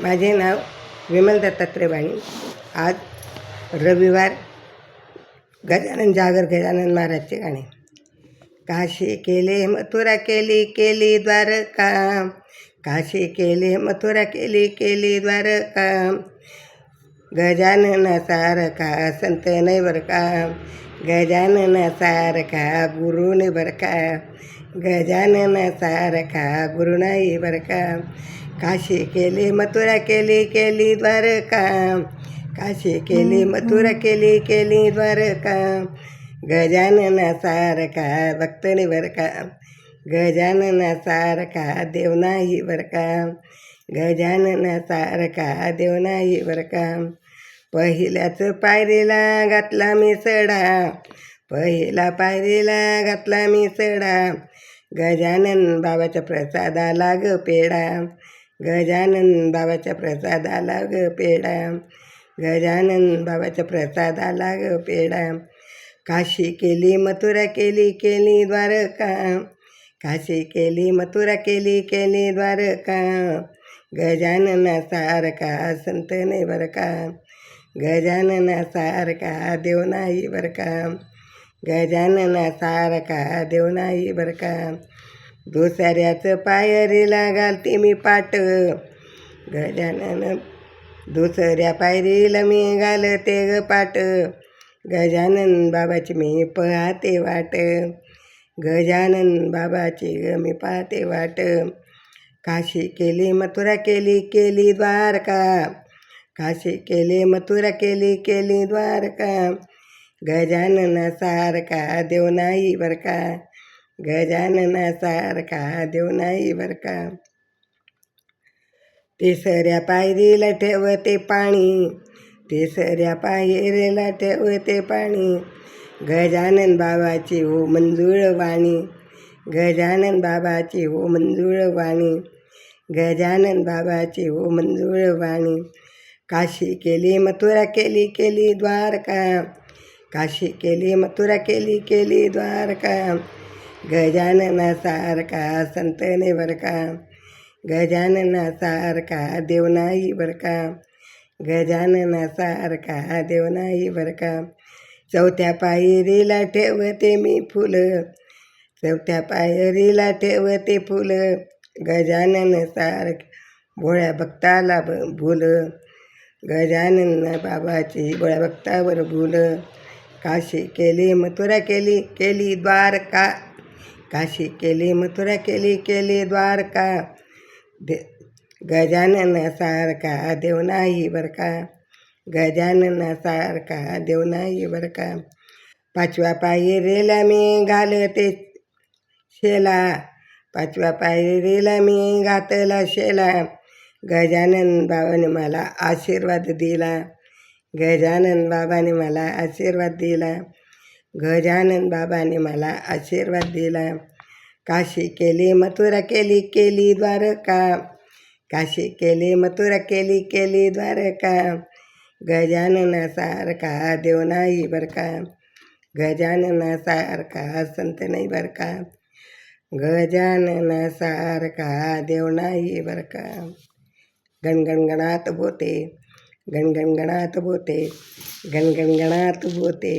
माझे नाव विमल दत्तात्रय वाणी. आज रविवार. गजानन जागर गजानन महाराजचे गाणे. काशी केले मथुरा केली केली द्वारका, काशी केली मथुरा केली केली द्वारका. गजानन सारखा संत नाही बर का, गजानन सारखा गुरु नाही बर का, गजानन सारखा गुरु नाही बर का. काशी केली मथुरा केली केली द्वारका, काशी केली मथुरा केली केली द्वारका. गजानन सारखा भक्त नाही बर का, गजानन सारखा देव नाही बर का, गजानन सारखा देव नाही बर का. पहिल्याच पायरीला घातला मी सडा, पहिला पायरीला घातला मी सडा. गजानन बाबाच्या प्रसादाला ग पेढा, गजानन बाबाच्या प्रसादाला ग पेढा, गजानन बाबाच्या प्रसादाला ग पेढा. काशी केली मथुरा केली केली द्वारका, काशी केली मथुरा केली केली द्वारका. गजानन सारखा संत नाही बर का, गजानन सारखा देव नाही बर का, गजानन सारखा देव नाही बर का. दुसऱ्याच पायरीला घालते मी पाट, गजानन दुसऱ्या पायरीला मी घालते ग पाट. गजानन बाबाची मी पाहते वाट, गजानन बाबाची ग मी पाहते वाट. काशी केली मथुरा केली केली द्वारका, काशी केली मथुरा केली केली द्वारका. गजानन सारखा देव नाही बर का, गजानन सारखा देव नाही बर का. तिसऱ्या पायरीला ठेवते पाणी, तिसऱ्या पायरीला ठेवते पाणी. गजानन बाबाची हो मंजूळ वाणी, गजानन बाबाची हो मंजूळ वाणी, गजानन बाबाची हो मंजूळ वाणी. काशी केली मथुरा केली केली द्वारका, काशी केली मथुरा केली केली द्वारका. गजानन सारखा संत नाही बर का, गजानन सारखा देव नाही बर का, गजानन सारखा देव नाही बर का. चौथ्या पायरीला ठेवते मी फुलं, चौथ्या पायरीला ठेवते फुलं. गजानन सारखे भोळ्या भक्ताला भूल, गजानन बाबाची भोळ्या भक्तावर भूल. काशी केली मथुरा केली केली द्वारका, काशी केली मथुरा केली केली द्वारका. गजानन सारखा देव नाही बर का, गजानन सारखा देव नाही बर का. पाचव्या पायरीला मी घालते शेला, पाचव्या पायरीला मी घातला शेला. गजानन बाबाने मला आशीर्वाद दिला, गजानन बाबाने मला आशीर्वाद दिला, गजानन बाबाने मला आशीर्वाद दिला. काशी केली मथुरा केली केली द्वारका, काशी केली मथुरा केली केली द्वारका. गजानन सारखा देव नाही बर का, गजानन सारखा संत नाही बर का, गजानन सारखा देव नाही बर का. गणगणगणात बोते, गणगणगणात बोते, गणगणगणात बोते.